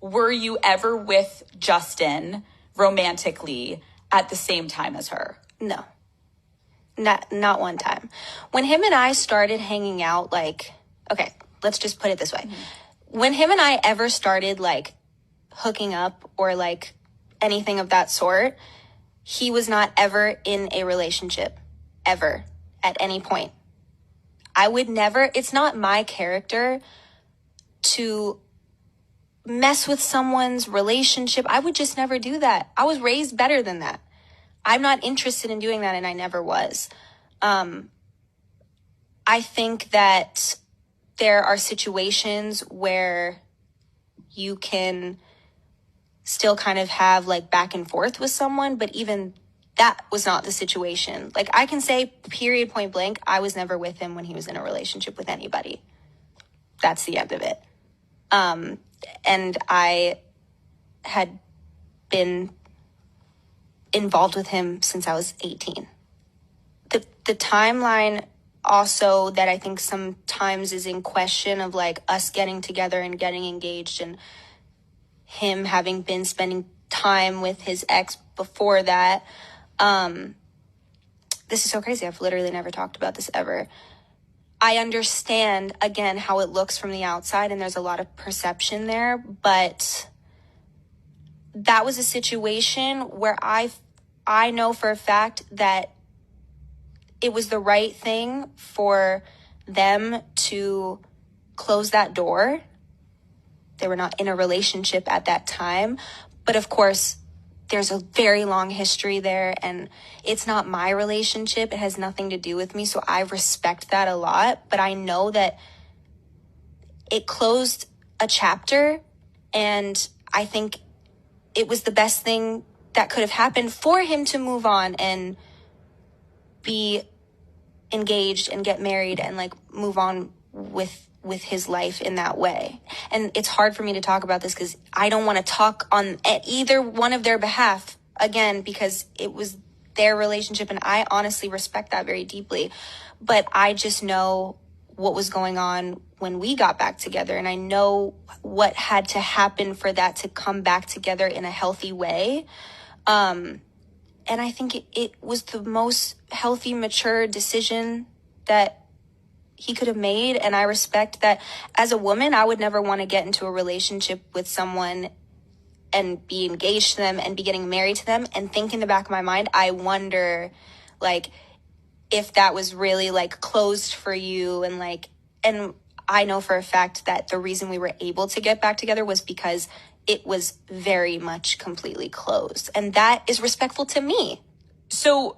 Were you ever with Justin romantically at the same time as her? No. Not one time. When him and I started hanging out, like, okay, let's just put it this way. When him and I ever started, like, hooking up or, like, anything of that sort, he was not ever in a relationship, ever, at any point. I would never, it's not my character to mess with someone's relationship. I would just never do that. I was raised better than that. I'm not interested in doing that, and I never was. I think that there are situations where you can still kind of have, like, back and forth with someone, but even that was not the situation. Like, I can say, period, point blank, I was never with him when he was in a relationship with anybody. That's the end of it. And I had been involved with him since I was 18. The timeline also that I think sometimes is in question of, like, us getting together and getting engaged and him having been spending time with his ex before that. This is so crazy. I've literally never talked about this ever. I understand, again, how it looks from the outside, and there's a lot of perception there, but that was a situation where I know for a fact that it was the right thing for them to close that door. They were not in a relationship at that time, but of course, there's a very long history there, and it's not my relationship. It has nothing to do with me, so I respect that a lot. But I know that it closed a chapter, and I think it was the best thing that could have happened for him to move on and be engaged and get married and, like, move on with his life in that way. And it's hard for me to talk about this because I don't want to talk on either one of their behalf, again, because it was their relationship, and I honestly respect that very deeply. But I just know what was going on when we got back together, and I know what had to happen for that to come back together in a healthy way. And I think it was the most healthy, mature decision that he could have made. And I respect that. As a woman, I would never want to get into a relationship with someone and be engaged to them and be getting married to them and think in the back of my mind, I wonder, like, if that was really, like, closed for you. And, like, and I know for a fact that the reason we were able to get back together was because it was very much completely closed. And that is respectful to me. So